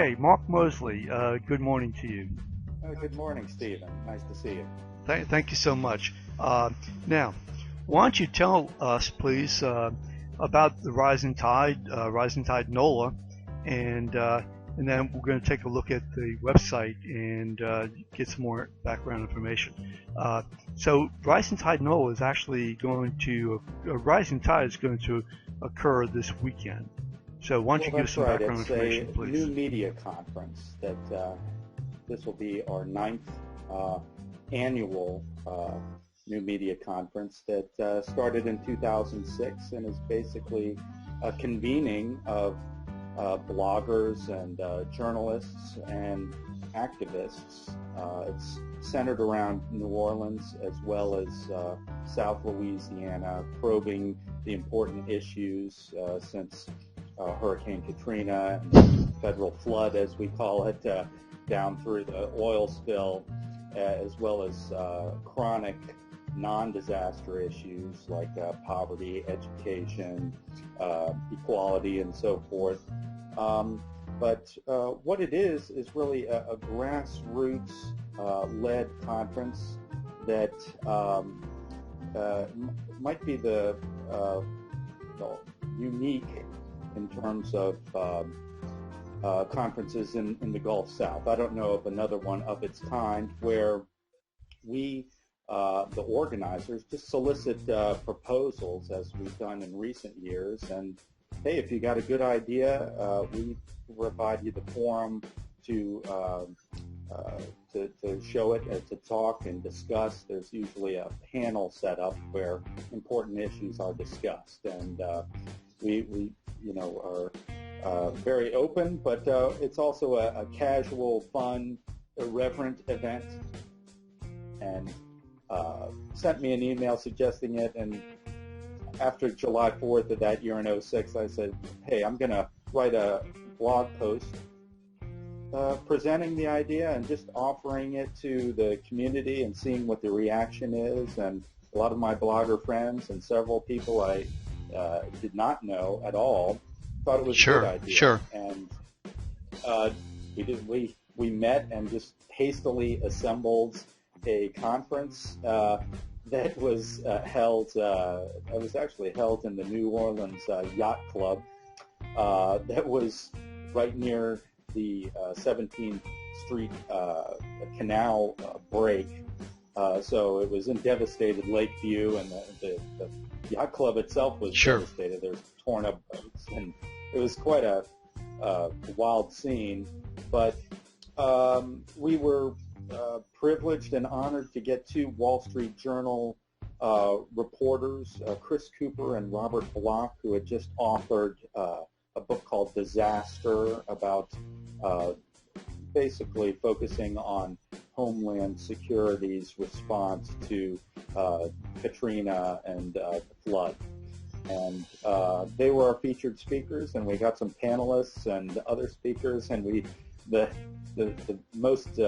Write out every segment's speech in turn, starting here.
Okay, Mark Moseley, good morning to you. Good morning, Stephen. Nice to see you. Thank you so much. Now, why don't you tell us, please, about the Rising Tide NOLA, and then we're going to take a look at the website and get some more background information. So, Rising Tide NOLA is actually going to Rising Tide is going to occur this weekend. So, why don't you give us some background information, please? It's a new media conference that this will be our 9th annual new media conference that started in 2006 and is basically a convening of bloggers and journalists and activists. It's centered around New Orleans as well as South Louisiana, probing the important issues since Hurricane Katrina and federal flood, as we call it, down through the oil spill, as well as chronic non-disaster issues like poverty, education, equality, and so forth. But what it is really a grassroots led conference that might be the unique in terms of conferences in the Gulf South. I don't know of another one of its kind where we, the organizers, just solicit proposals as we've done in recent years. And hey, if you got a good idea, we provide you the forum to show it, to talk and discuss. There's usually a panel set up where important issues are discussed, and we are very open, but it's also a casual, fun, irreverent event. And sent me an email suggesting it, and after July 4th of that year in 2006, I said, hey, I'm going to write a blog post presenting the idea and just offering it to the community and seeing what the reaction is. And a lot of my blogger friends and several people I did not know at all thought it was a good idea. Sure. And we met and just hastily assembled a conference that was held. It was actually held in the New Orleans Yacht Club. That was right near the 17th Street Canal break. So it was in devastated Lakeview, and the yacht club itself was devastated. There's torn up boats, and it was quite a wild scene. But we were privileged and honored to get two Wall Street Journal reporters, Chris Cooper and Robert Block, who had just authored a book called Disaster, about basically focusing on Homeland Security's response to Katrina and the flood. And they were our featured speakers, and we got some panelists and other speakers, and the most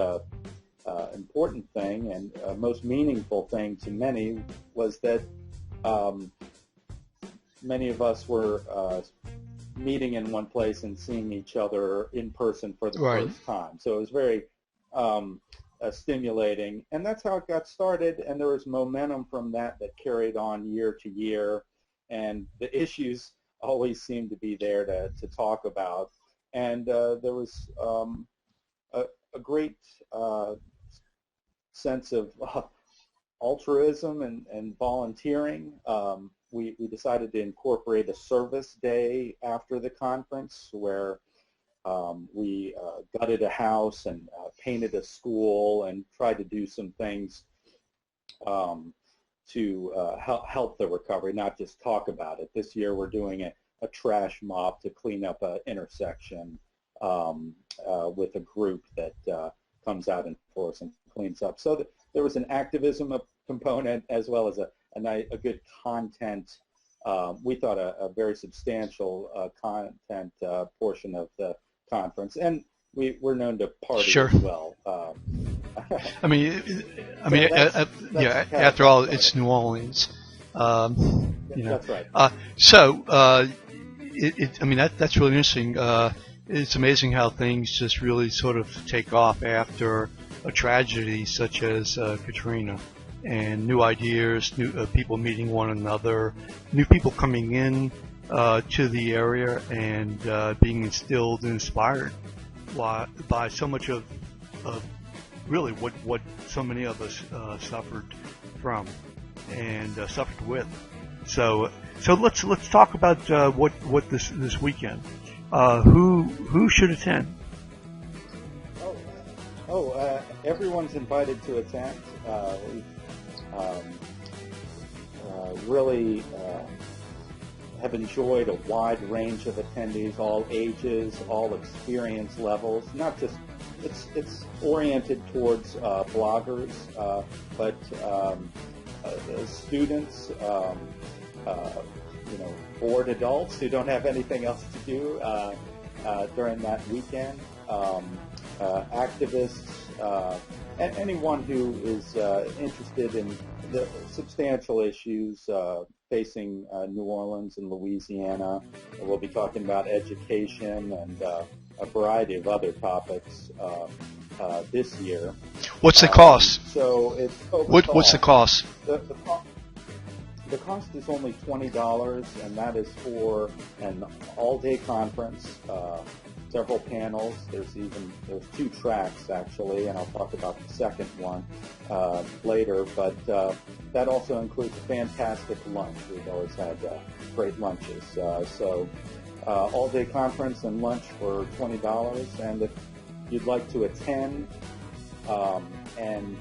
important thing and most meaningful thing to many was that many of us were meeting in one place and seeing each other in person for the first time. So it was very stimulating, and that's how it got started. And there was momentum from that carried on year to year, and the issues always seemed to be there to talk about. And there was a great sense of altruism and volunteering. We decided to incorporate a service day after the conference where we gutted a house and painted a school and tried to do some things to help the recovery, not just talk about it. This year we're doing a trash mop to clean up an intersection with a group that comes out in force and cleans up. So there was an activism component as well as a good content. We thought a very substantial content portion of the conference, and we're known to party as well. After all, it's New Orleans. That's right. So that's really interesting. it's amazing how things just really sort of take off after a tragedy such as Katrina, and new ideas, new people meeting one another, new people coming in to the area and being instilled and inspired by so much of really what so many of us suffered from and suffered with. So let's talk about what this weekend. Who should attend? Everyone's invited to attend. Really have enjoyed a wide range of attendees, all ages, all experience levels. Not just it's oriented towards bloggers, but students, bored adults who don't have anything else to do during that weekend, activists, and anyone who is interested in the substantial issues facing New Orleans and Louisiana. We'll be talking about education and a variety of other topics this year. What's the cost? So it's what's the cost? The cost is only $20, and that is for an all-day conference, several panels. There's 2 tracks actually, and I'll talk about the second one later. But that also includes a fantastic lunch. We've always had great lunches. So all-day conference and lunch for $20. And if you'd like to attend and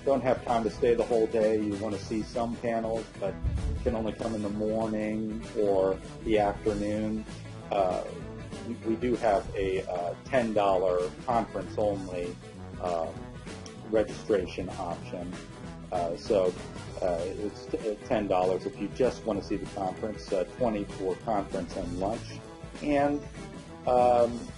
don't have time to stay the whole day, you want to see some panels, but can only come in the morning or the afternoon, we do have a $10 conference-only registration option. So it's $10 if you just want to see the conference, $20 for conference and lunch. And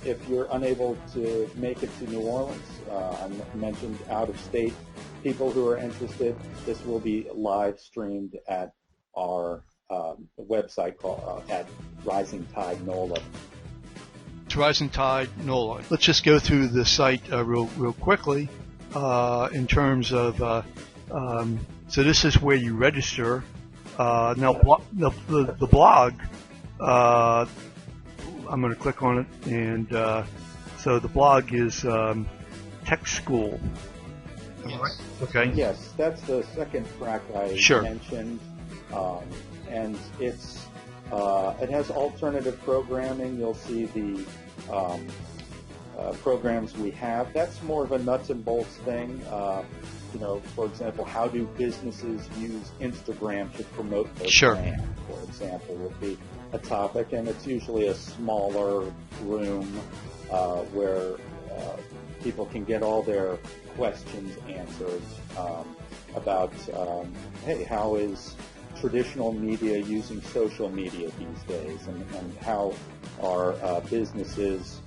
if you're unable to make it to New Orleans, I mentioned out-of-state people who are interested, this will be live streamed at our website called at Rising Tide NOLA. It's Rising Tide NOLA. Let's just go through the site real quickly in terms of. So this is where you register. Now the blog. I'm going to click on it, and so the blog is Tech School. Yes. Okay. Yes, that's the second track I mentioned, and it's it has alternative programming. You'll see the programs we have. That's more of a nuts and bolts thing. For example, how do businesses use Instagram to promote their brand? For example, would be a topic, and it's usually a smaller room where people can get all their questions answered about, hey, how is traditional media using social media these days, and how are businesses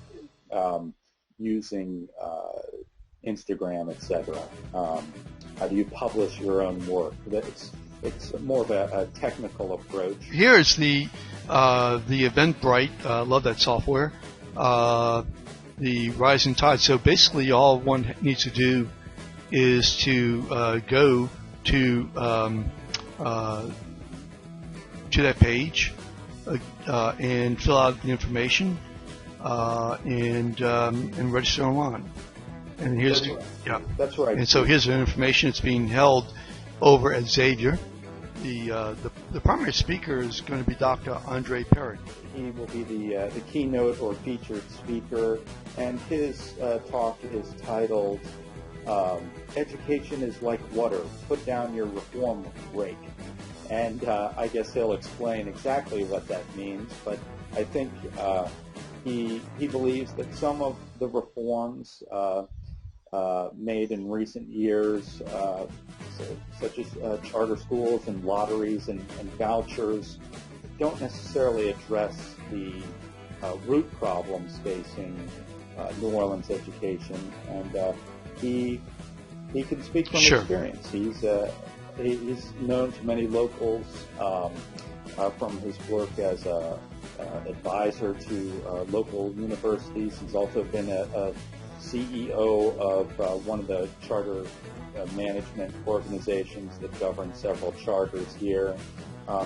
using Instagram, etc. How do you publish your own work? It's more of a technical approach. Here's the Eventbrite. Love that software. The Rising Tide. So basically, all one needs to do is to go to that page and fill out the information and register online. And here's that's right. And so here's the information. It's being held over at Xavier. The primary speaker is going to be Dr. Andre Perry. He will be the keynote or featured speaker, and his talk is titled "Education is like water. Put down your reform rake." And I guess he'll explain exactly what that means. But I think he believes that some of the reforms made in recent years, such as charter schools and lotteries and vouchers, don't necessarily address the root problems facing New Orleans education. And he can speak from experience. He's known to many locals from his work as a advisor to local universities. He's also been a CEO of one of the charter management organizations that govern several charters here.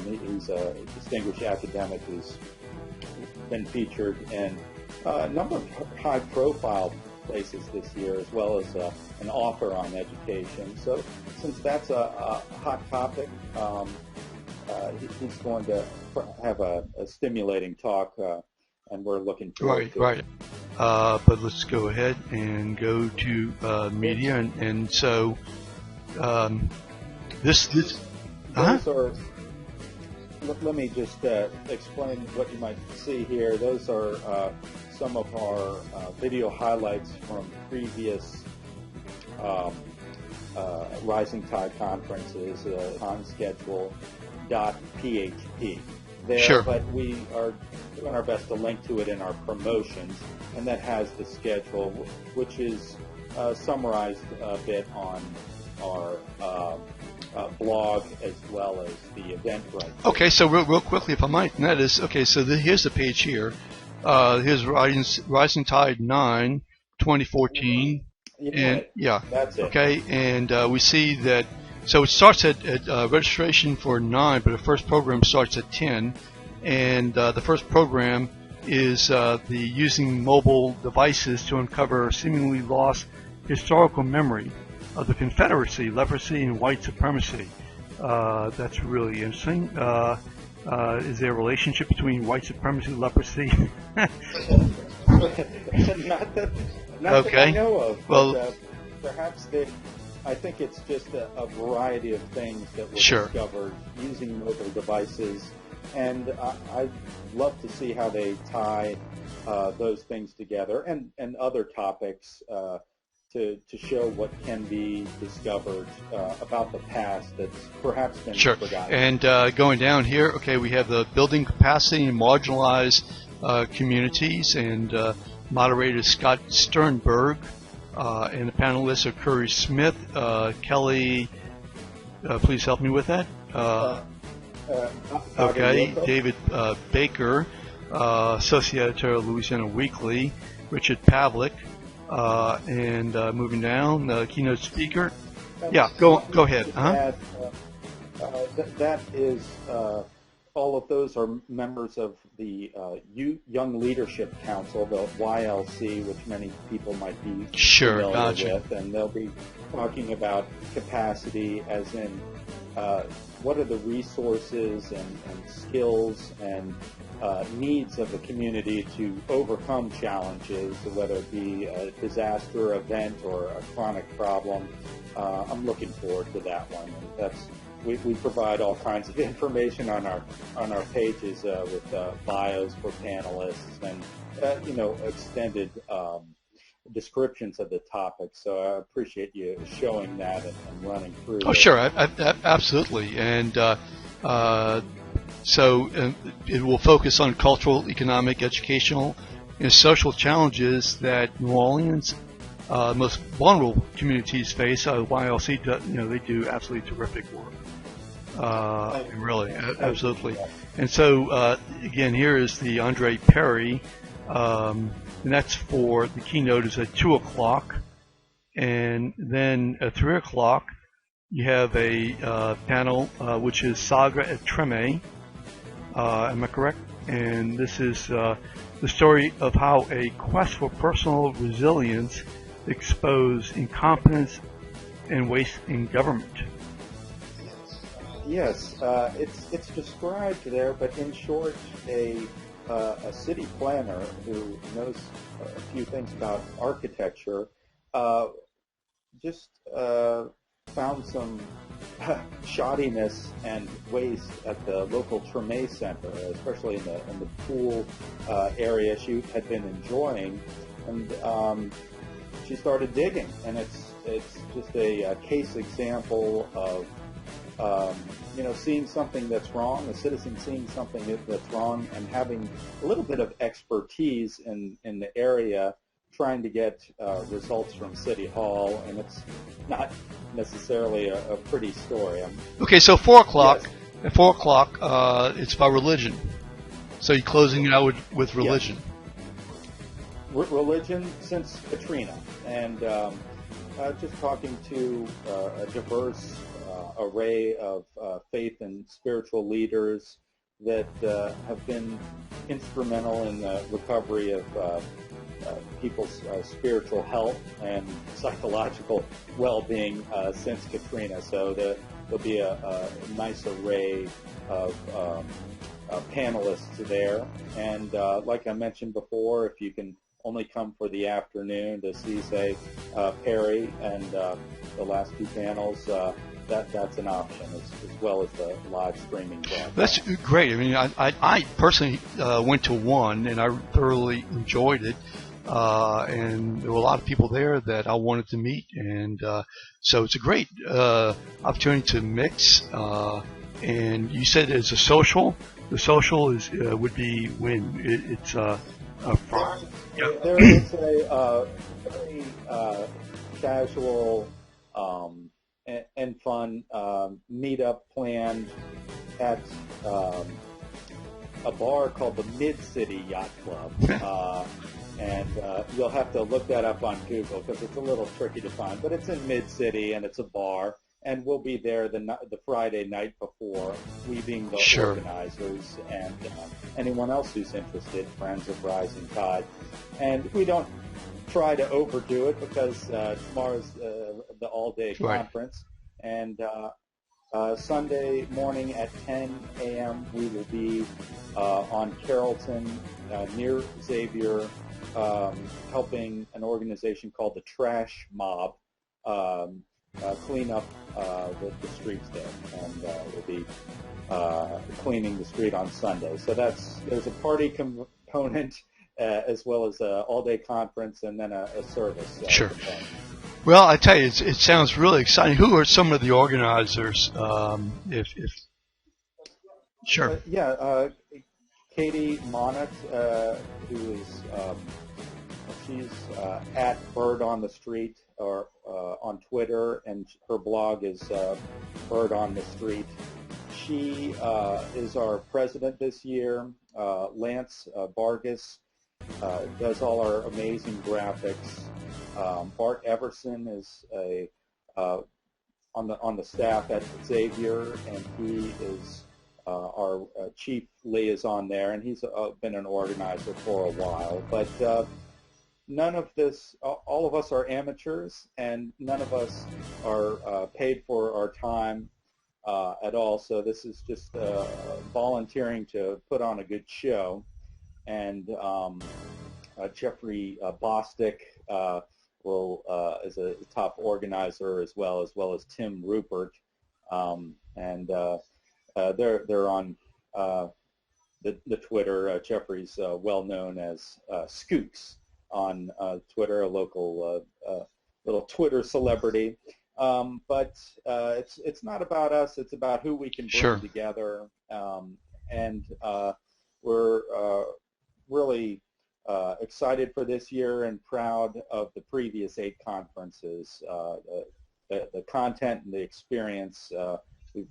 He's a distinguished academic who's been featured in a number of high-profile places this year, as well as an author on education. So since that's a hot topic, he's going to have a stimulating talk, and we're looking forward to it. But let's go ahead and go to media, and so this let me just explain what you might see here. Those are some of our video highlights from previous Rising Tide conferences on schedule.php. Sure. But we are doing our best to link to it in our promotions, and that has the schedule, which is summarized a bit on our blog as well as the Eventbrite. Okay, so real quickly, if I might, and that is, okay, so here's the page here. Here's Rising Tide 9, 2014. Yeah, that's it. Okay, and we see that, so it starts at registration for 9, but the first program starts at 10. And the first program is the using mobile devices to uncover seemingly lost historical memory of the Confederacy, leprosy, and white supremacy. That's really interesting. Is there a relationship between white supremacy and leprosy? not that I know of. But, perhaps I think it's just a variety of things that were discovered using mobile devices, and I'd love to see how they tie those things together and other topics to show what can be discovered about the past that's perhaps been forgotten. And going down here, okay, we have the building capacity in marginalized communities, and moderator Scott Sternberg, and the panelists are Curry Smith, Kelly, please help me with that. Okay, David Baker, Associate Editor of Louisiana Weekly, Richard Pavlik, and moving down, the keynote speaker. Yeah, go ahead. That is, all of those are members of the Young Leadership Council, the YLC, which many people might be familiar with, and they'll be talking about capacity, as in what are the resources and skills and needs of the community to overcome challenges, whether it be a disaster event or a chronic problem. I'm looking forward to that one. And we provide all kinds of information on our pages with bios for panelists and extended descriptions of the topic. So I appreciate you showing that and running through. Oh, sure, absolutely, and so it will focus on cultural, economic, educational, and social challenges that New Orleans, most vulnerable communities face. YLC, they do absolutely terrific work. Really, absolutely. And so, again, here is the Andre Perry, and that's for the keynote is at 2 o'clock, and then at 3 o'clock you have a panel which is Saga et Treme. Am I correct? And this is the story of how a quest for personal resilience exposed incompetence and waste in government. Yes, it's described there, but in short, a city planner who knows a few things about architecture just found some shoddiness and waste at the local Treme Center, especially in the pool area she had been enjoying, and she started digging, and it's just a case example of seeing something that's wrong, a citizen seeing something that's wrong, and having a little bit of expertise in the area, trying to get results from City Hall, and it's not necessarily a pretty story. Okay, so 4 o'clock. Yes. At 4 o'clock, it's about religion. So you're closing it out with religion. Yes. Religion since Katrina, and just talking to a diverse array of faith and spiritual leaders that have been instrumental in the recovery of people's spiritual health and psychological well-being since Katrina. So there'll be a nice array of panelists there. And like I mentioned before, if you can only come for the afternoon to see, say, Perry and the last two panels, that's an option, as well as the live streaming broadcast. That's great. I mean, I personally went to one, and I thoroughly enjoyed it. And there were a lot of people there that I wanted to meet, and so it's a great opportunity to mix. And you said it's a social. The social would be when it's Friday. There is a very casual and fun meetup planned at a bar called the Mid-City Yacht Club. And you'll have to look that up on Google because it's a little tricky to find. But it's in Mid-City, and it's a bar. And we'll be there the Friday night before, we being the organizers and anyone else who's interested, friends of Rising Tide. And we don't try to overdo it because tomorrow's the all-day conference. And Sunday morning at 10 a.m. we will be on Carrollton near Xavier, helping an organization called the Trash Mob clean up the streets there, and we'll be cleaning the street on Sunday. So there's a party component as well as an all-day conference, and then a service. Sure. Well, I tell you, it sounds really exciting. Who are some of the organizers? Sure. Katie Monat, who is she's at Bird on the Street or on Twitter, and her blog is Bird on the Street. She is our president this year. Lance Vargas does all our amazing graphics. Bart Everson is on the staff at Xavier, and he is our chief liaison there, and he's been an organizer for a while. But none of this, all of us are amateurs, and none of us are paid for our time at all. So this is just volunteering to put on a good show. And Jeffrey Bostick is a top organizer as well as Tim Rupert, and they're on the Twitter. Jeffrey's well known as Skooks on Twitter, a local little Twitter celebrity. But it's not about us. It's about who we can bring together. And we're really excited for this year and proud of the previous 8 conferences. The content and the experience, we've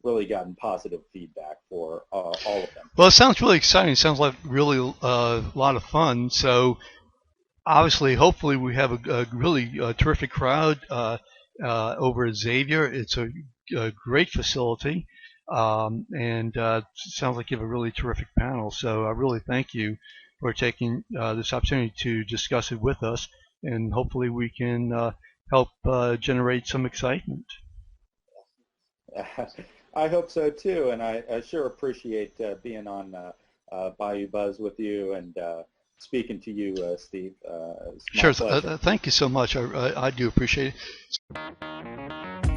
really gotten positive feedback for all of them. Well, it sounds really exciting. It sounds like really a lot of fun. So obviously, hopefully we have a really terrific crowd over at Xavier. It's a great facility, and it sounds like you have a really terrific panel. So I really thank you for taking this opportunity to discuss it with us, and hopefully we can help generate some excitement. I hope so too, and I sure appreciate being on Bayoubuzz with you and speaking to you, Steve. Sure. Thank you so much. I do appreciate it.